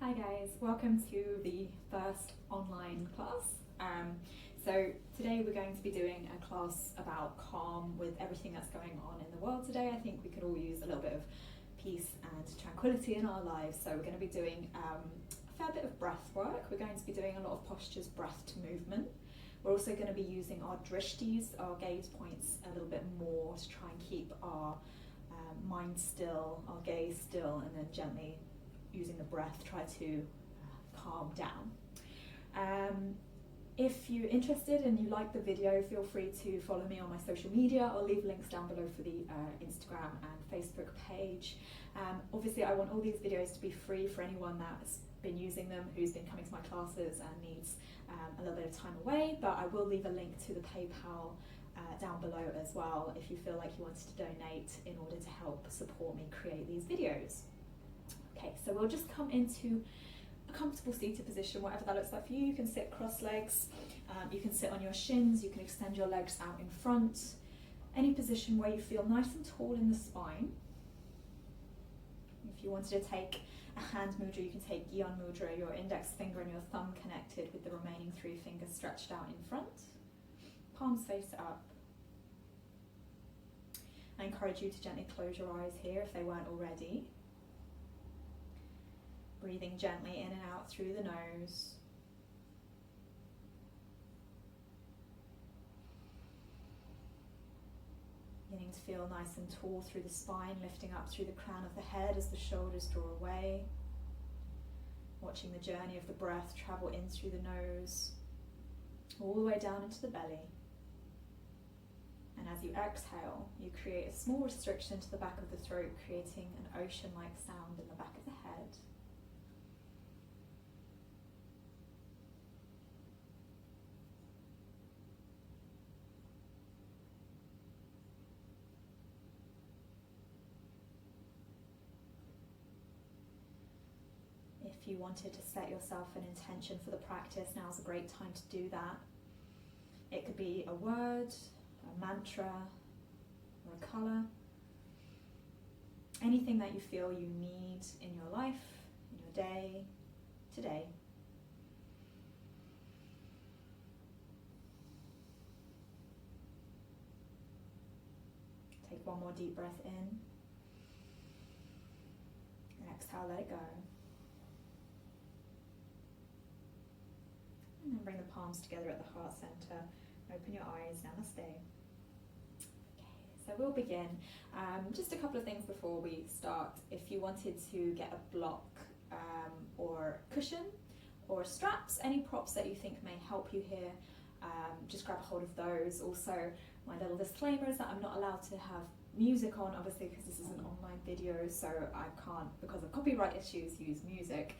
Hi guys, welcome to the first online class. So today we're going to be doing a class about calm with everything that's going on in the world today. I think we could all use a little bit of peace and tranquility in our lives. So we're going to be doing a fair bit of breath work. We're going to be doing a lot of postures, breath to movement. We're also going to be using our drishtis, our gaze points, a little bit more to try and keep our mind still, our gaze still, and then gently using the breath, try to calm down. If you're interested and you like the video, feel free to follow me on my social media. I'll leave links down below for the Instagram and Facebook page. Obviously, I want all these videos to be free for anyone that's been using them, who's been coming to my classes and needs a little bit of time away, but I will leave a link to the PayPal down below as well if you feel like you wanted to donate in order to help support me create these videos. Okay, so we'll just come into a comfortable seated position, whatever that looks like for you. You can sit cross legs, you can sit on your shins, you can extend your legs out in front. Any position where you feel nice and tall in the spine. If you wanted to take a hand mudra, you can take Gyan mudra, your index finger and your thumb connected with the remaining 3 fingers stretched out in front. Palms face up. I encourage you to gently close your eyes here if they weren't already. Breathing gently in and out through the nose. Beginning to feel nice and tall through the spine, lifting up through the crown of the head as the shoulders draw away. Watching the journey of the breath travel in through the nose, all the way down into the belly. And as you exhale, you create a small restriction to the back of the throat, creating an ocean-like sound in the back of the head. If you wanted to set yourself an intention for the practice, now's a great time to do that. It could be a word, a mantra, or a colour. Anything that you feel you need in your life, in your day, today. Take one more deep breath in. And exhale, let it go. And then bring the palms together at the heart center. Open your eyes, namaste. Okay, so we'll begin. Just a couple of things before we start. If you wanted to get a block or cushion or straps, any props that you think may help you here, just grab a hold of those. Also, my little disclaimer is that I'm not allowed to have music on, obviously, because this is an online video, so I can't, because of copyright issues, use music.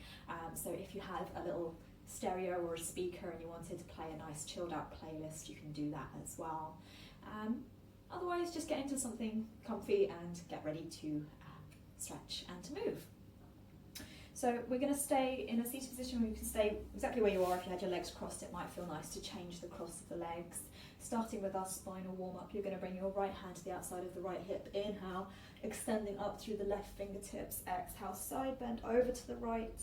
So if you have a little stereo or a speaker and you wanted to play a nice chilled out playlist, you can do that as well. Otherwise, just get into something comfy and get ready to stretch and to move. So we're going to stay in a seated position where you can stay exactly where you are. If you had your legs crossed, it might feel nice to change the cross of the legs. Starting with our spinal warm-up, you're going to bring your right hand to the outside of the right hip. Inhale, extending up through the left fingertips. Exhale, side bend over to the right.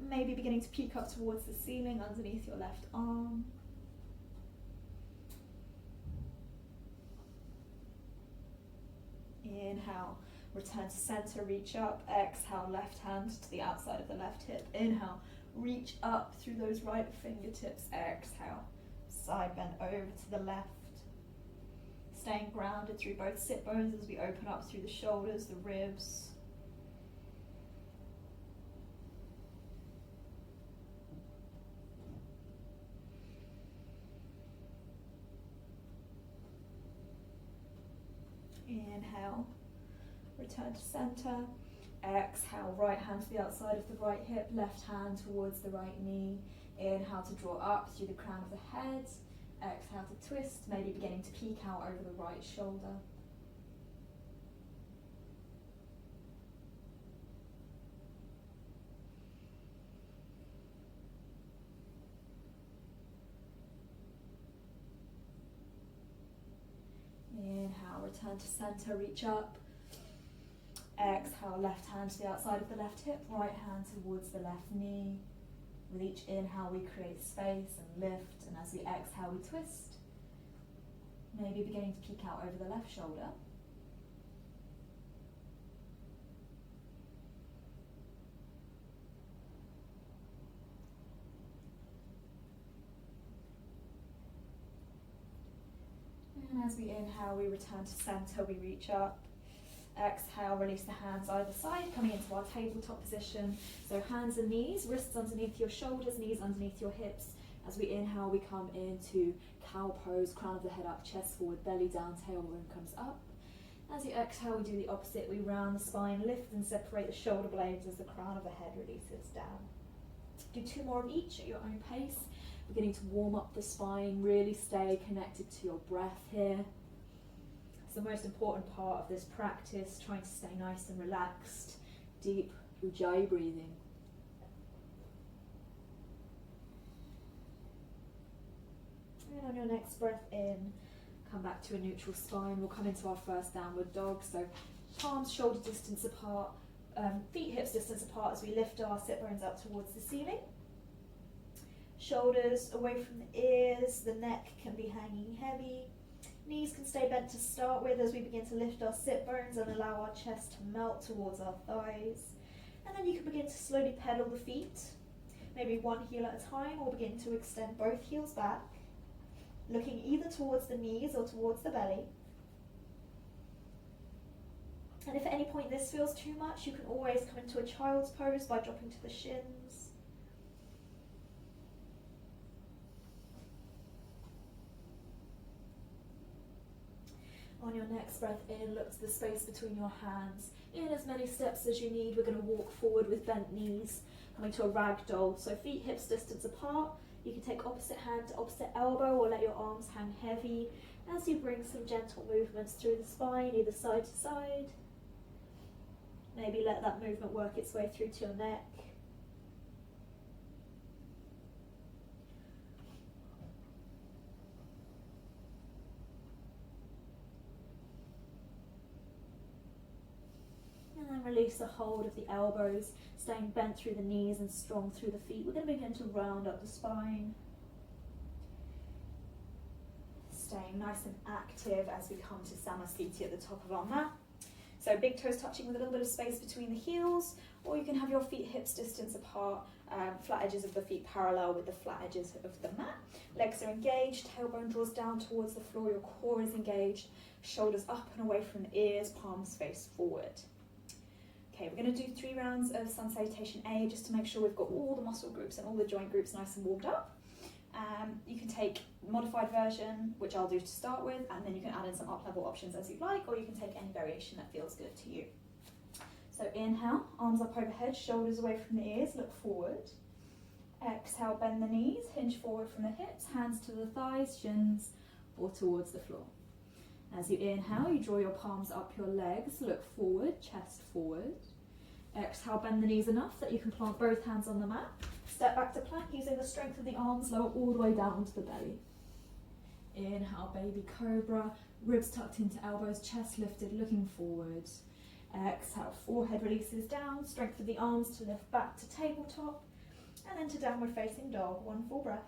Maybe beginning to peek up towards the ceiling underneath your left arm. Inhale, return to center, reach up. Exhale, left hand to the outside of the left hip. Inhale, reach up through those right fingertips. Exhale, side bend over to the left. Staying grounded through both sit bones as we open up through the shoulders, the ribs. Inhale, return to center. Exhale, right hand to the outside of the right hip, left hand towards the right knee. Inhale to draw up through the crown of the head. Exhale to twist, maybe beginning to peek out over the right shoulder. Inhale, return to center, reach up. Exhale, left hand to the outside of the left hip, right hand towards the left knee. With each inhale, we create space and lift, and as we exhale, we twist. Maybe beginning to peek out over the left shoulder. And as we inhale, we return to center, we reach up. Exhale, release the hands either side, coming into our tabletop position. So hands and knees, wrists underneath your shoulders, knees underneath your hips. As we inhale, we come into cow pose, crown of the head up, chest forward, belly down, tailbone comes up. As you exhale, we do the opposite. We round the spine, lift and separate the shoulder blades as the crown of the head releases down. Do 2 more of each at your own pace. Beginning to warm up the spine, really stay connected to your breath here. It's the most important part of this practice, trying to stay nice and relaxed, deep Ujjayi breathing. And on your next breath in, come back to a neutral spine. We'll come into our first downward dog. So palms shoulder distance apart, feet hips distance apart as we lift our sit bones up towards the ceiling. Shoulders away from the ears, the neck can be hanging heavy. Knees can stay bent to start with as we begin to lift our sit bones and allow our chest to melt towards our thighs. And then you can begin to slowly pedal the feet, maybe one heel at a time, or begin to extend both heels back, looking either towards the knees or towards the belly. And if at any point this feels too much, you can always come into a child's pose by dropping to the shins. On your next breath in, look to the space between your hands. In as many steps as you need, we're going to walk forward with bent knees, coming to a ragdoll. So feet hips distance apart. You can take opposite hand to opposite elbow or let your arms hang heavy as you bring some gentle movements through the spine, either side to side. Maybe let that movement work its way through to your neck. And then release the hold of the elbows, staying bent through the knees and strong through the feet. We're going to begin to round up the spine. Staying nice and active as we come to Samasthiti at the top of our mat. So big toes touching with a little bit of space between the heels, or you can have your feet hips distance apart, flat edges of the feet parallel with the flat edges of the mat. Legs are engaged, tailbone draws down towards the floor, your core is engaged, shoulders up and away from the ears, palms face forward. Okay, we're going to do 3 rounds of Sun Salutation A just to make sure we've got all the muscle groups and all the joint groups nice and warmed up. You can take modified version, which I'll do to start with, and then you can add in some up-level options as you'd like, or you can take any variation that feels good to you. So inhale, arms up overhead, shoulders away from the ears, look forward. Exhale, bend the knees, hinge forward from the hips, hands to the thighs, shins, or towards the floor. As you inhale, you draw your palms up your legs, look forward, chest forward. Exhale, bend the knees enough that you can plant both hands on the mat. Step back to plank using the strength of the arms, lower all the way down onto the belly. Inhale, baby cobra, ribs tucked into elbows, chest lifted, looking forward. Exhale, forehead releases down, strength of the arms to lift back to tabletop, and then to downward facing dog, 1 full breath.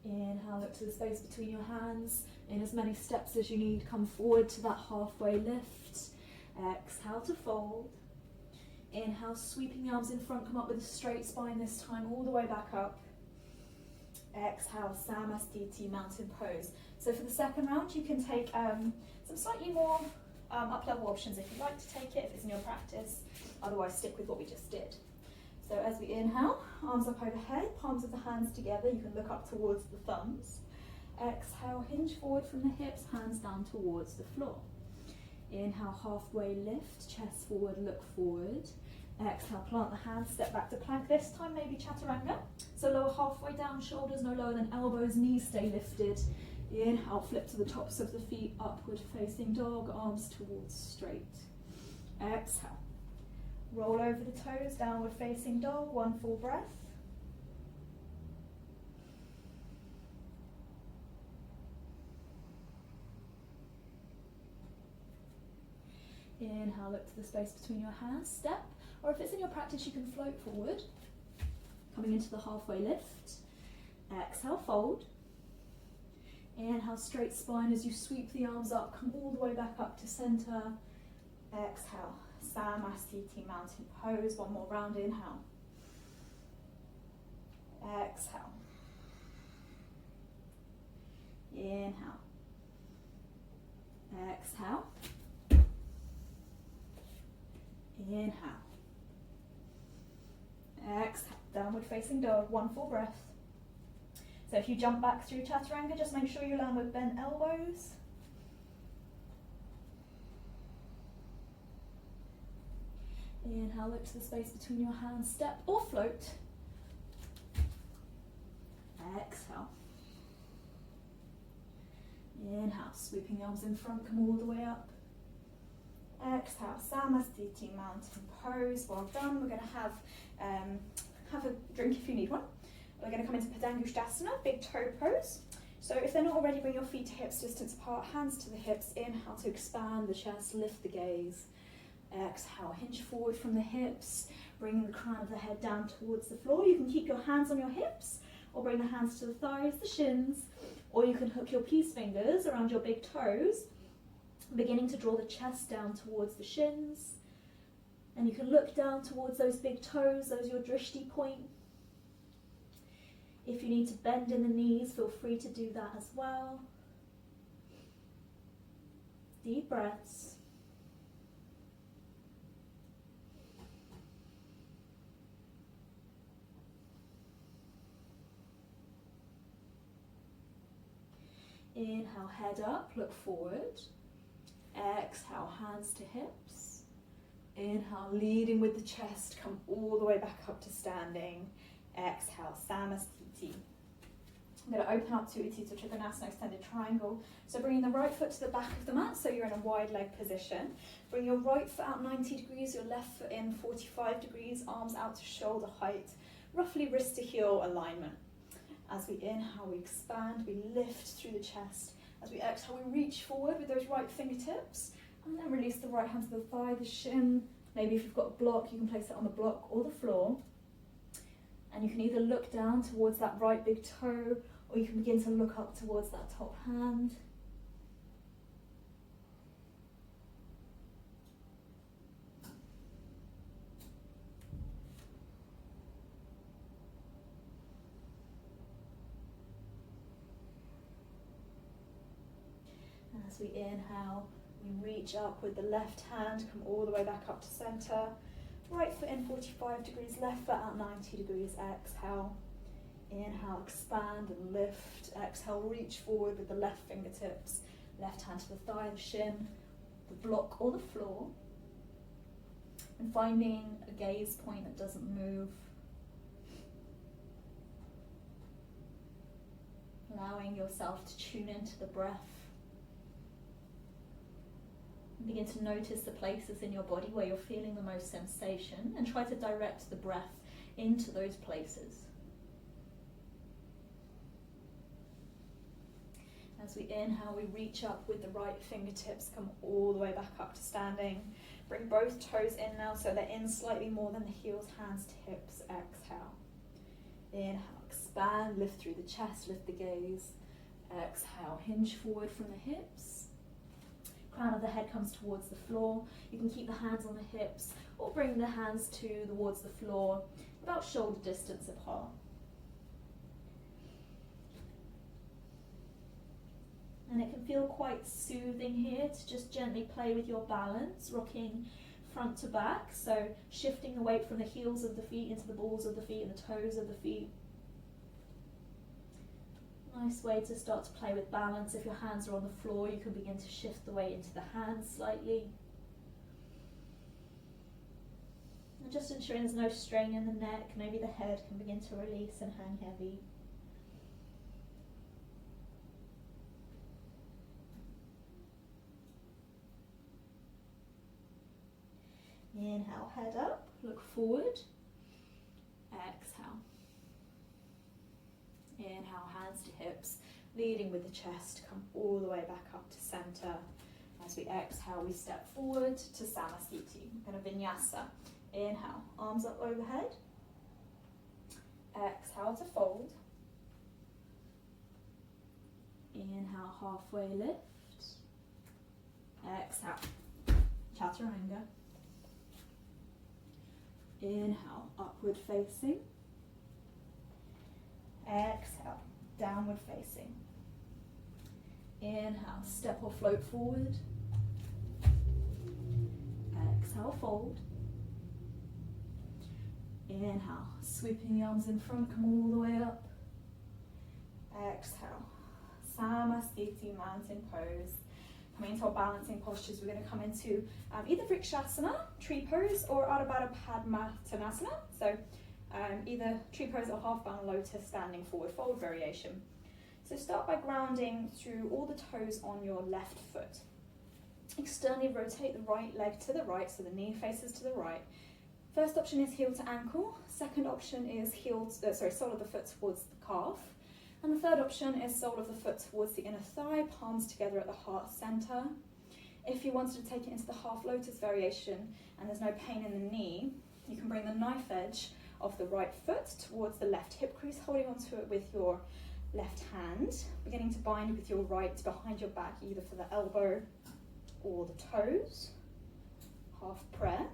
Inhale, look to the space between your hands. In as many steps as you need, come forward to that halfway lift. Exhale to fold. Inhale, sweeping the arms in front, come up with a straight spine this time, all the way back up. Exhale, Samasthiti, mountain pose. So for the second round, you can take some slightly more up-level options if you'd like to take it, if it's in your practice. Otherwise, stick with what we just did. So as we inhale, arms up overhead, palms of the hands together, you can look up towards the thumbs. Exhale, hinge forward from the hips, hands down towards the floor. Inhale, halfway lift, chest forward, look forward. Exhale, plant the hands, step back to plank. This time maybe chaturanga. So lower halfway down, shoulders no lower than elbows, knees stay lifted. Inhale, flip to the tops of the feet, upward facing dog, arms towards straight. Exhale. Roll over the toes, downward facing dog, 1 full breath. Inhale, look to the space between your hands, step. Or if it's in your practice, you can float forward. Coming into the halfway lift. Exhale, fold. Inhale, straight spine as you sweep the arms up, come all the way back up to center. Exhale, Samasthiti, mountain pose. One more round, inhale. Exhale. Inhale. Exhale. Inhale. Exhale. Downward facing dog, one full breath. So if you jump back through chaturanga, just make sure you land with bent elbows. Inhale, look to the space between your hands, step or float. Exhale. Inhale, sweeping the arms in front, come all the way up. Exhale, Samasthiti, mountain pose. Well done. We're going to have a drink if you need one. We're going to come into Padangusthasana, big toe pose. So if they're not already, bring your feet to hips distance apart, hands to the hips. Inhale to expand the chest, lift the gaze. Exhale, hinge forward from the hips, bringing the crown of the head down towards the floor. You can keep your hands on your hips, or bring the hands to the thighs, the shins, or you can hook your peace fingers around your big toes, beginning to draw the chest down towards the shins. And you can look down towards those big toes, those your drishti point. If you need to bend in the knees, feel free to do that as well. Deep breaths. Inhale, head up, look forward. Exhale, hands to hips. Inhale, leading with the chest, come all the way back up to standing. Exhale, Samasthiti. I'm going to open up to Utthita Trikonasana, extended triangle. So bringing the right foot to the back of the mat, so you're in a wide leg position. Bring your right foot out 90 degrees, your left foot in 45 degrees, arms out to shoulder height, roughly wrist to heel alignment. As we inhale, we expand, we lift through the chest. As we exhale, we reach forward with those right fingertips, and then release the right hand to the thigh, the shin. Maybe if you've got a block, you can place it on the block or the floor. And you can either look down towards that right big toe, or you can begin to look up towards that top hand. And as we inhale, we reach up with the left hand, come all the way back up to center. Right foot in 45 degrees, left foot out 90 degrees. Exhale. Inhale, expand and lift. Exhale, reach forward with the left fingertips. Left hand to the thigh, the shin, the block or the floor. And finding a gaze point that doesn't move. Allowing yourself to tune into the breath. Begin to notice the places in your body where you're feeling the most sensation, and try to direct the breath into those places. As we inhale, we reach up with the right fingertips, come all the way back up to standing. Bring both toes in now so they're in slightly more than the heels, hands to hips. Exhale. Inhale, expand, lift through the chest, lift the gaze. Exhale, hinge forward from the hips. Crown of the head comes towards the floor. You can keep the hands on the hips or bring the hands towards the floor, about shoulder distance apart. And it can feel quite soothing here to just gently play with your balance, rocking front to back, so shifting the weight from the heels of the feet into the balls of the feet and the toes of the feet. Nice way to start to play with balance. If your hands are on the floor, you can begin to shift the weight into the hands slightly. And just ensuring there's no strain in the neck, maybe the head can begin to release and hang heavy. Inhale, head up, look forward. Exhale. Inhale, hands to hips, leading with the chest, come all the way back up to center. As we exhale, we step forward to Samasthiti. We're going to vinyasa. Inhale, arms up overhead. Exhale to fold. Inhale, halfway lift. Exhale, chaturanga. Inhale, upward facing. Exhale, downward facing. Inhale, step or float forward. Exhale, fold. Inhale, sweeping the arms in front, come all the way up. Exhale, Samasthiti, mountain pose. Coming into our balancing postures, we're going to come into either Vrikshasana, tree pose, or Ardha Baddha Padmasana. So either tree pose or half-bound lotus, standing forward fold variation. So start by grounding through all the toes on your left foot. Externally rotate the right leg to the right, so the knee faces to the right. First option is heel to ankle. Second option is sole of the foot towards the calf. And the third option is sole of the foot towards the inner thigh, palms together at the heart center. If you wanted to take it into the half lotus variation and there's no pain in the knee, you can bring the knife edge of the right foot towards the left hip crease, holding onto it with your left hand, beginning to bind with your right behind your back, either for the elbow or the toes. Half prayer.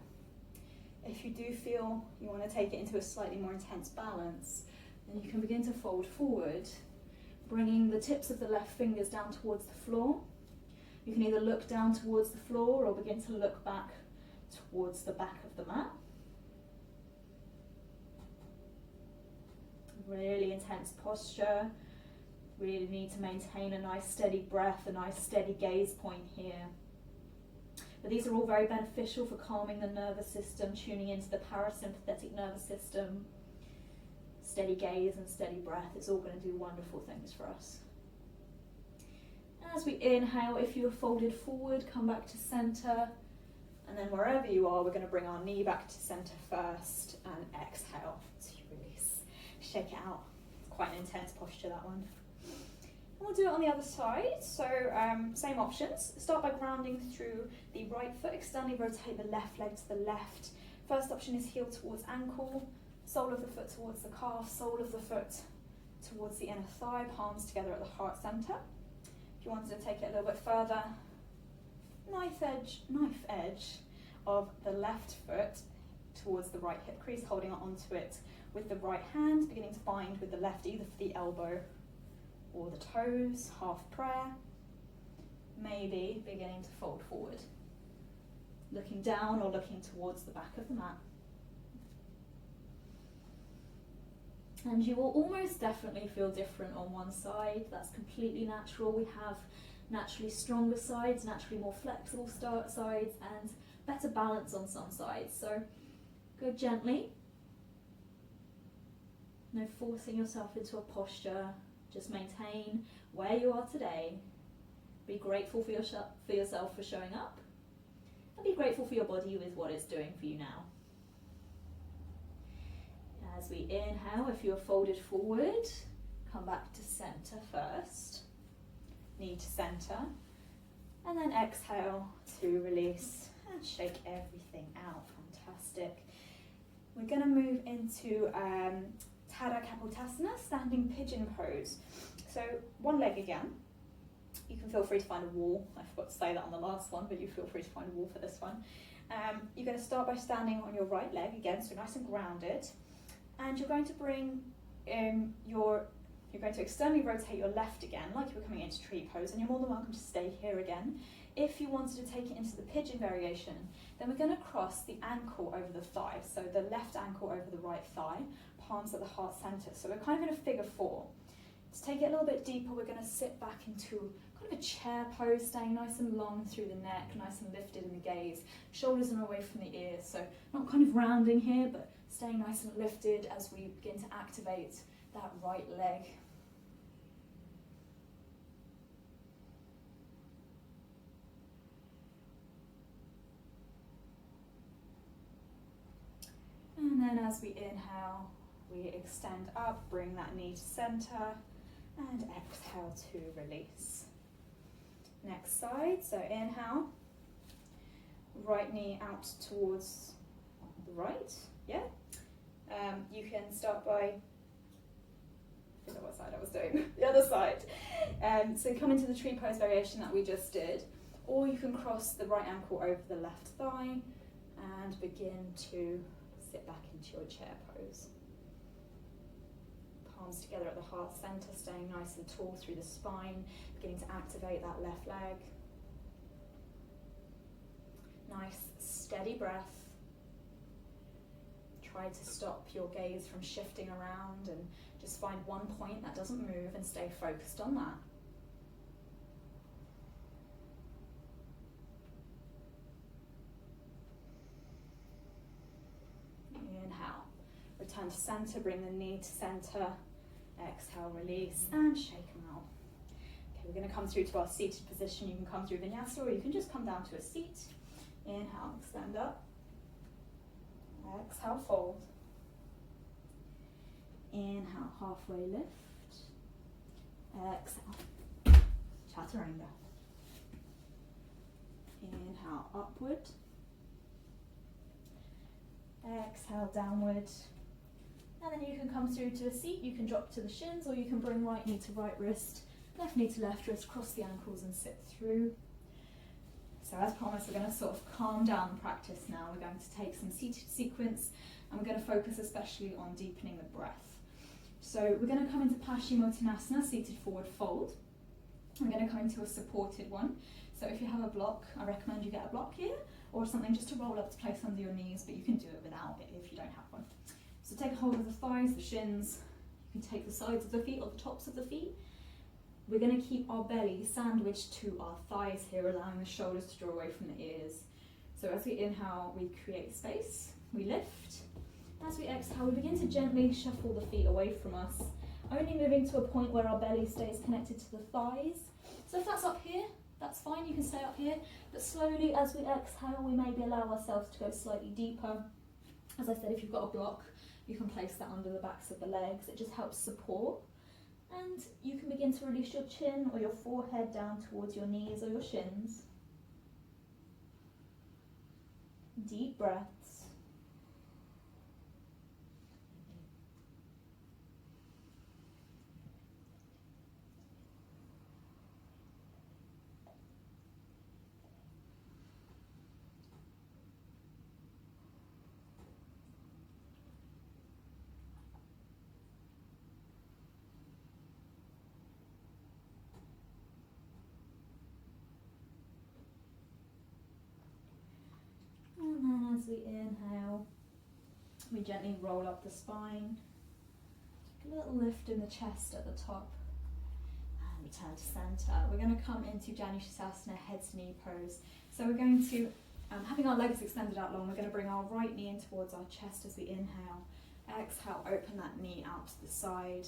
If you do feel you want to take it into a slightly more intense balance, then you can begin to fold forward, bringing the tips of the left fingers down towards the floor. You can either look down towards the floor or begin to look back towards the back of the mat. Really intense posture. Really need to maintain a nice steady breath, a nice steady gaze point here. But these are all very beneficial for calming the nervous system, tuning into the parasympathetic nervous system. Steady gaze and steady breath is all going to do wonderful things for us. As we inhale, if you are folded forward, come back to center. And then wherever you are, we're going to bring our knee back to center first and exhale to release. Shake it out. It's quite an intense posture, that one. And we'll do it on the other side. So same options. Start by grounding through the right foot. Externally rotate the left leg to the left. First option is heel towards ankle. Sole of the foot towards the calf, sole of the foot towards the inner thigh, palms together at the heart center. If you wanted to take it a little bit further, knife edge of the left foot towards the right hip crease, holding onto it with the right hand, beginning to bind with the left, either for the elbow or the toes, half prayer. Maybe beginning to fold forward, looking down or looking towards the back of the mat. And you will almost definitely feel different on one side. That's completely natural. We have naturally stronger sides, naturally more flexible sides, and better balance on some sides. So go gently. No forcing yourself into a posture. Just maintain where you are today. Be grateful for yourself for showing up. And be grateful for your body with what it's doing for you now. As we inhale, if you're folded forward, come back to center first, knee to center, and then exhale to release and shake everything out. Fantastic. We're going to move into Tadha Kapotasana, standing pigeon pose. So one leg again. You can feel free to find a wall. I forgot to say that on the last one, but you feel free to find a wall for this one. You're going to start by standing on your right leg again, so nice and grounded. And you're going to bring you're going to externally rotate your left again, like you were coming into tree pose, and you're more than welcome to stay here again. If you wanted to take it into the pigeon variation, then we're going to cross the ankle over the thigh, so the left ankle over the right thigh, palms at the heart center. So we're kind of in a figure four. To take it a little bit deeper, we're going to sit back into kind of a chair pose, staying nice and long through the neck, nice and lifted in the gaze. Shoulders are away from the ears, so not kind of rounding here, but staying nice and lifted as we begin to activate that right leg. And then as we inhale, we extend up, bring that knee to center, and exhale to release. Next side, so inhale, right knee out towards the right, yeah? You can start by, I forgot what side I was doing, the other side. So come into the tree pose variation that we just did, or you can cross the right ankle over the left thigh and begin to sit back into your chair pose. Palms together at the heart center, staying nice and tall through the spine, beginning to activate that left leg. Nice, steady breath. Try to stop your gaze from shifting around and just find one point that doesn't move and stay focused on that. Inhale, return to center, bring the knee to center. Exhale, release and shake them out. Okay, we're going to come through to our seated position. You can come through vinyasa or you can just come down to a seat. Inhale, extend up. Exhale, fold. Inhale, halfway lift. Exhale, chaturanga. Inhale, upward. Exhale, downward. And then you can come through to a seat. You can drop to the shins or you can bring right knee to right wrist, left knee to left wrist, cross the ankles and sit through. So as promised, we're going to sort of calm down the practice now. We're going to take some seated sequence and we're going to focus especially on deepening the breath. So we're going to come into Paschimottanasana, seated forward fold. We're going to come into a supported one. So if you have a block, I recommend you get a block here or something just to roll up to place under your knees, but you can do it without it if you don't have one. So take a hold of the thighs, the shins. You can take the sides of the feet or the tops of the feet. We're going to keep our belly sandwiched to our thighs here, allowing the shoulders to draw away from the ears. So as we inhale, we create space, we lift. As we exhale, we begin to gently shuffle the feet away from us, only moving to a point where our belly stays connected to the thighs. So if that's up here, that's fine, you can stay up here. But slowly, as we exhale, we maybe allow ourselves to go slightly deeper. As I said, if you've got a block, you can place that under the backs of the legs. It just helps support. And you can begin to release your chin or your forehead down towards your knees or your shins. Deep breaths. And then as we inhale, we gently roll up the spine. Take a little lift in the chest at the top. And return to center. We're going to come into Janushirasana, head to knee pose. So we're going to, having our legs extended out long, we're going to bring our right knee in towards our chest as we inhale. Exhale, open that knee out to the side.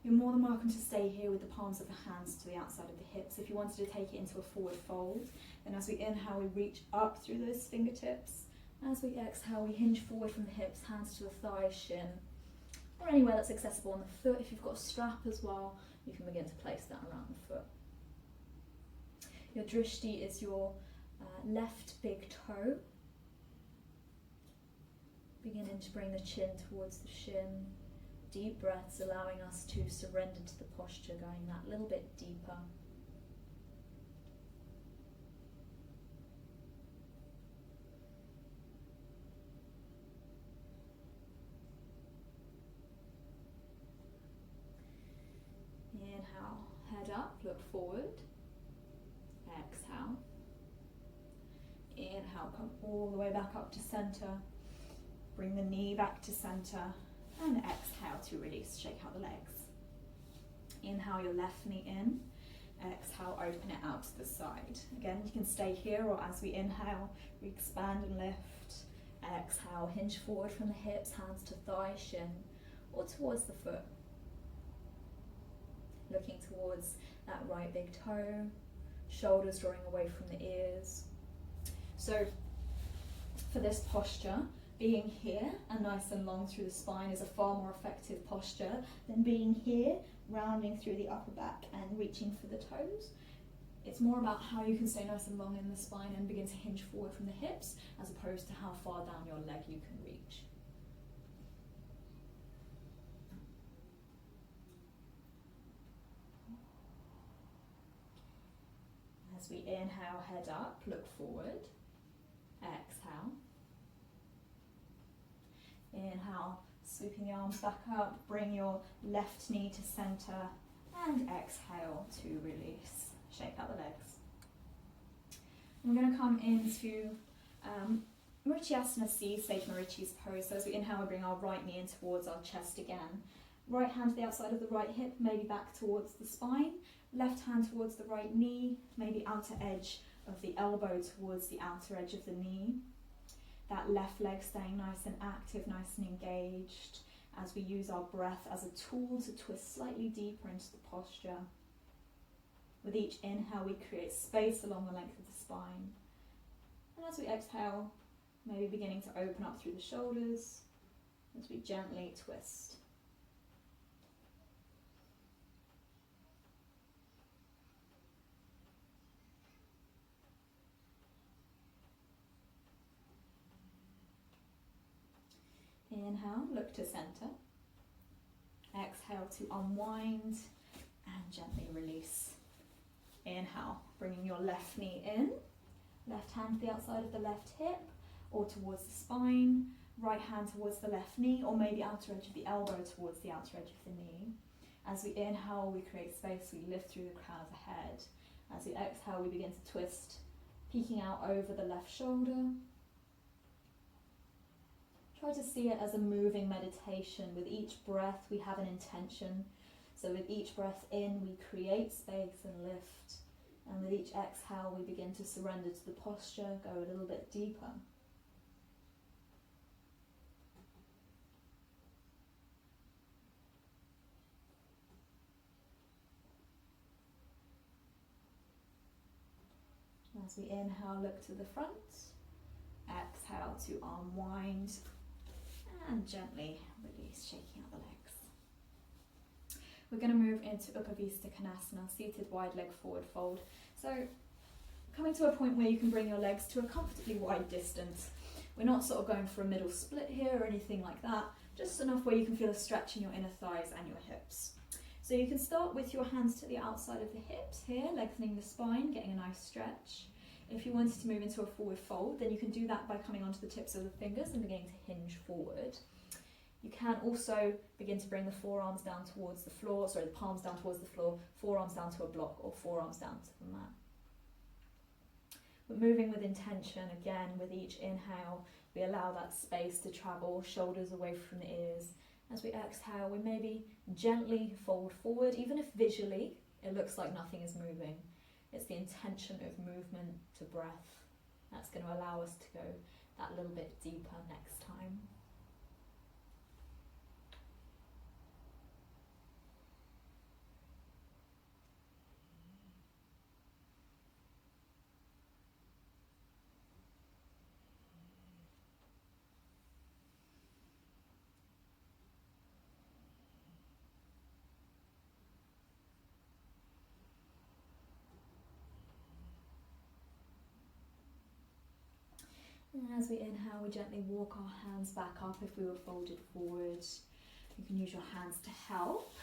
You're more than welcome to stay here with the palms of the hands to the outside of the hips. If you wanted to take it into a forward fold, then as we inhale, we reach up through those fingertips. As we exhale, we hinge forward from the hips, hands to the thighs, shin, or anywhere that's accessible on the foot. If you've got a strap as well, you can begin to place that around the foot. Your drishti is your left big toe. Beginning to bring the chin towards the shin. Deep breaths allowing us to surrender to the posture, going that little bit deeper. Inhale, head up, look forward. Exhale. Inhale, come all the way back up to center. Bring the knee back to center. And exhale to release, shake out the legs. Inhale your left knee in. Exhale, open it out to the side. Again, you can stay here, or as we inhale, we expand and lift. Exhale, hinge forward from the hips, hands to thigh, shin, or towards the foot. Looking towards that right big toe, shoulders drawing away from the ears. So for this posture, being here and nice and long through the spine is a far more effective posture than being here, rounding through the upper back and reaching for the toes. It's more about how you can stay nice and long in the spine and begin to hinge forward from the hips, as opposed to how far down your leg you can reach. As we inhale, head up, look forward. Exhale. Inhale, sweeping the arms back up, bring your left knee to center, and exhale to release. Shake out the legs. We're going to come into Marichyasana C, Sage Marichi's pose. So as we inhale, we bring our right knee in towards our chest again. Right hand to the outside of the right hip, maybe back towards the spine. Left hand towards the right knee, maybe outer edge of the elbow towards the outer edge of the knee. That left leg staying nice and active, nice and engaged, as we use our breath as a tool to twist slightly deeper into the posture. With each inhale, we create space along the length of the spine. And as we exhale, maybe beginning to open up through the shoulders as we gently twist. Inhale, look to center. Exhale to unwind and gently release. Inhale, bringing your left knee in, left hand to the outside of the left hip or towards the spine, right hand towards the left knee, or maybe outer edge of the elbow towards the outer edge of the knee. As we inhale, we create space, we lift through the crown of the head. As we exhale, we begin to twist, peeking out over the left shoulder. Try to see it as a moving meditation. With each breath, we have an intention. So with each breath in, we create space and lift. And with each exhale, we begin to surrender to the posture, go a little bit deeper. As we inhale, look to the front. Exhale to unwind. And gently release, shaking out the legs. We're going to move into Upavista Konasana, seated wide leg forward fold. So coming to a point where you can bring your legs to a comfortably wide distance. We're not sort of going for a middle split here or anything like that, just enough where you can feel a stretch in your inner thighs and your hips. So you can start with your hands to the outside of the hips here, lengthening the spine, getting a nice stretch. If you wanted to move into a forward fold, then you can do that by coming onto the tips of the fingers and beginning to hinge forward. You can also begin to bring the forearms down towards the floor, the palms down towards the floor, forearms down to a block, or forearms down to the mat. But moving with intention, again, with each inhale, we allow that space to travel, shoulders away from the ears. As we exhale, we maybe gently fold forward, even if visually it looks like nothing is moving. It's the intention of movement to breath that's going to allow us to go that little bit deeper next time. And as we inhale, we gently walk our hands back up if we were folded forward. You can use your hands to help.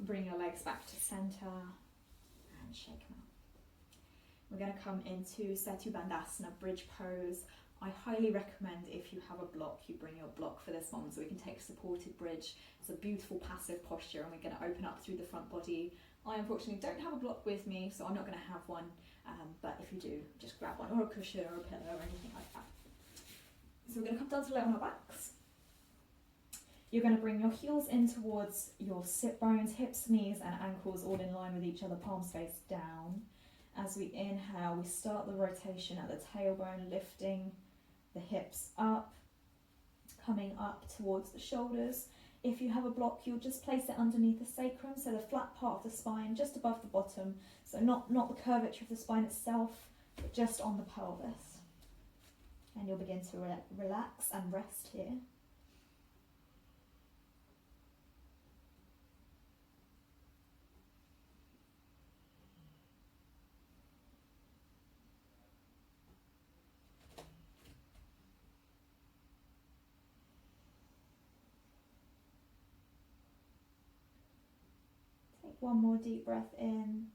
Bring your legs back to center and shake them out. We're going to come into Setu Bandhasana, bridge pose. I highly recommend, if you have a block, you bring your block for this one so we can take a supported bridge. It's a beautiful passive posture and we're going to open up through the front body. I unfortunately don't have a block with me, so I'm not going to have one. But if you do, just grab one, or a cushion or a pillow or anything like that. So we're going to come down to lay on our backs. You're going to bring your heels in towards your sit bones, hips, knees and ankles all in line with each other, palms face down. As we inhale, we start the rotation at the tailbone, lifting the hips up, coming up towards the shoulders. If you have a block, you'll just place it underneath the sacrum, so the flat part of the spine, just above the bottom. So not the curvature of the spine itself, but just on the pelvis. And you'll begin to relax and rest here. Take one more deep breath in.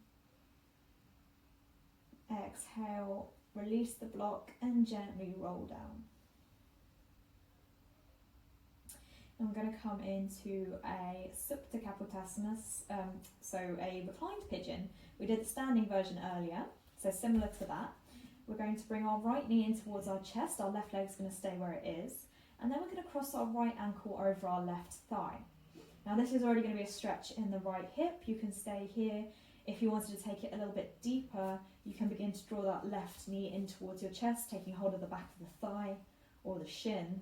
Exhale, release the block and gently roll down. And we're going to come into a Supta Kapotasana, so a reclined pigeon. We did the standing version earlier, so similar to that. We're going to bring our right knee in towards our chest, our left leg's going to stay where it is, and then we're going to cross our right ankle over our left thigh. Now this is already going to be a stretch in the right hip. You can stay here. If you wanted to take it a little bit deeper, you can begin to draw that left knee in towards your chest, taking hold of the back of the thigh or the shin.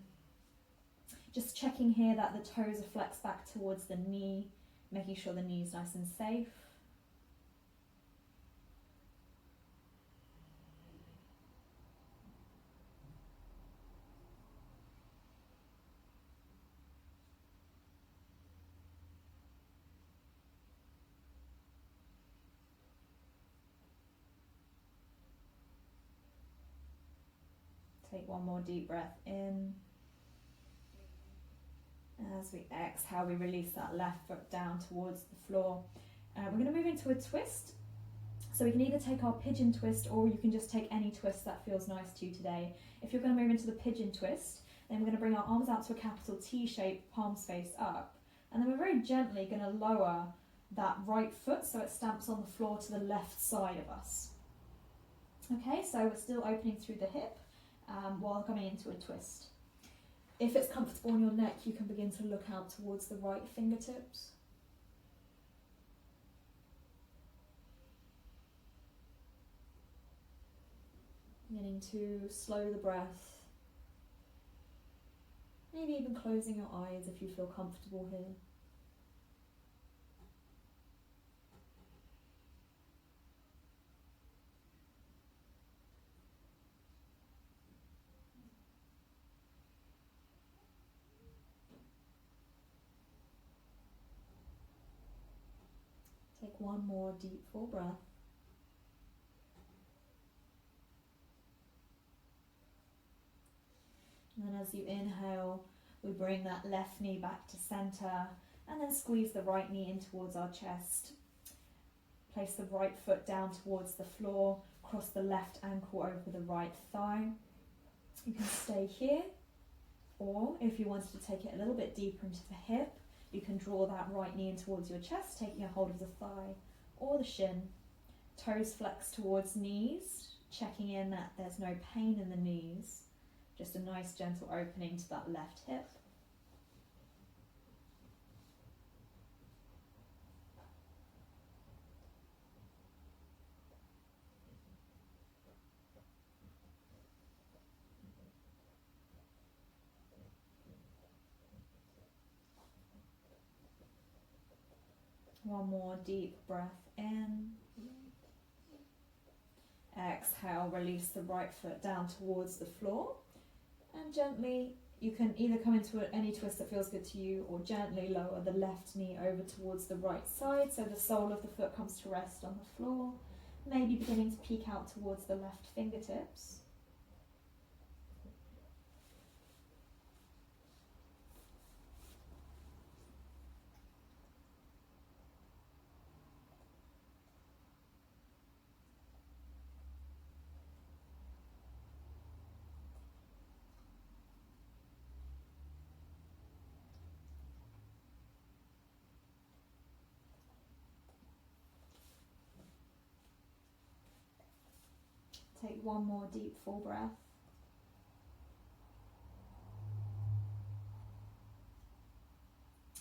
Just checking here that the toes are flexed back towards the knee, making sure the knee is nice and safe. Take one more deep breath in. As we exhale, we release that left foot down towards the floor. We're going to move into a twist. So we can either take our pigeon twist or you can just take any twist that feels nice to you today. If you're going to move into the pigeon twist, then we're going to bring our arms out to a capital T shape, palms face up. And then we're very gently going to lower that right foot so it stamps on the floor to the left side of us. Okay, so we're still opening through the hip while coming into a twist. If it's comfortable on your neck, you can begin to look out towards the right fingertips. Beginning to slow the breath. Maybe even closing your eyes if you feel comfortable here. Take one more deep full breath. And then as you inhale, we bring that left knee back to center and then squeeze the right knee in towards our chest. Place the right foot down towards the floor, cross the left ankle over the right thigh. You can stay here, or if you wanted to take it a little bit deeper into the hip, you can draw that right knee in towards your chest, taking a hold of the thigh or the shin. Toes flex towards knees, checking in that there's no pain in the knees. Just a nice gentle opening to that left hip. One more deep breath in. Exhale, release the right foot down towards the floor. And gently, you can either come into any twist that feels good to you or gently lower the left knee over towards the right side so the sole of the foot comes to rest on the floor. Maybe beginning to peek out towards the left fingertips. Take one more deep full breath.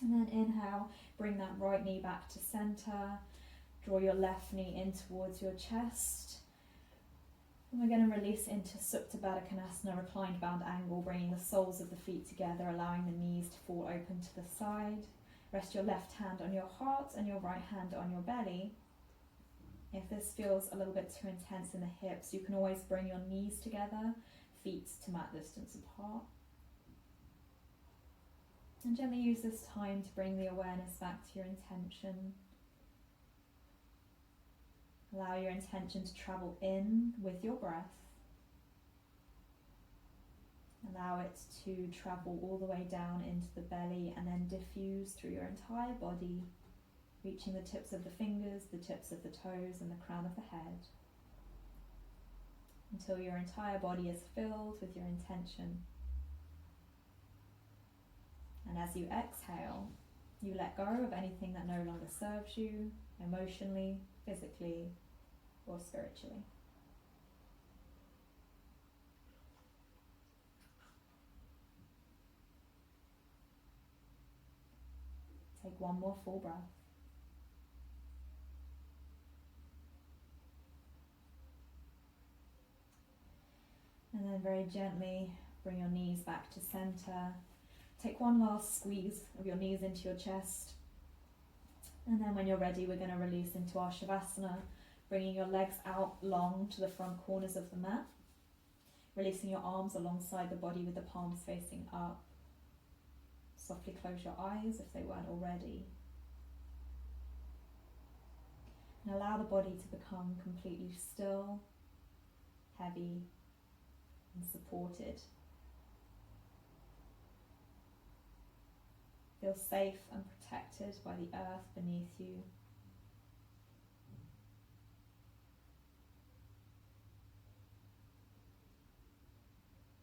And then inhale, bring that right knee back to center. Draw your left knee in towards your chest. And we're going to release into Supta Baddha Konasana, reclined bound angle, bringing the soles of the feet together, allowing the knees to fall open to the side. Rest your left hand on your heart and your right hand on your belly. If this feels a little bit too intense in the hips, you can always bring your knees together, feet to mat distance apart. And gently use this time to bring the awareness back to your intention. Allow your intention to travel in with your breath. Allow it to travel all the way down into the belly and then diffuse through your entire body. reaching the tips of the fingers, the tips of the toes, and the crown of the head, until your entire body is filled with your intention. And as you exhale, you let go of anything that no longer serves you, emotionally, physically, or spiritually. Take one more full breath. And then very gently bring your knees back to center. Take one last squeeze of your knees into your chest. And then when you're ready, we're going to release into our Shavasana, bringing your legs out long to the front corners of the mat. Releasing your arms alongside the body with the palms facing up. Softly close your eyes if they weren't already. And allow the body to become completely still, heavy, and supported. Feel safe and protected by the earth beneath you.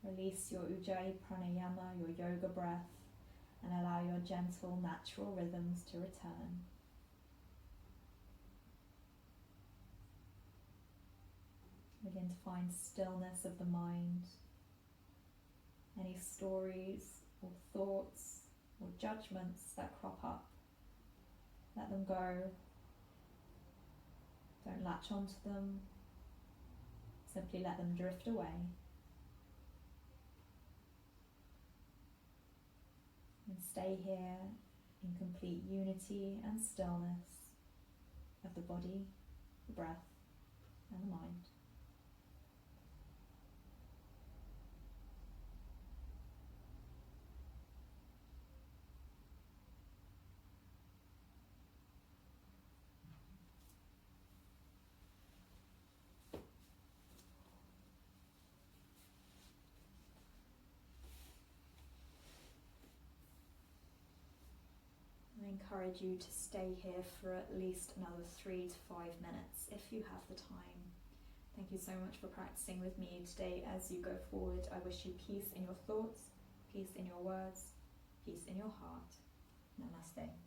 Release your Ujjayi Pranayama, your yoga breath, and allow your gentle, natural rhythms to return. Begin to find stillness of the mind. Any stories or thoughts or judgments that crop up, let them go. Don't latch onto them. Simply let them drift away. And stay here in complete unity and stillness of the body, the breath, and the mind. I encourage you to stay here for at least another 3 to 5 minutes if you have the time. Thank you so much for practicing with me today. As you go forward, I wish you peace in your thoughts, peace in your words, peace in your heart. Namaste.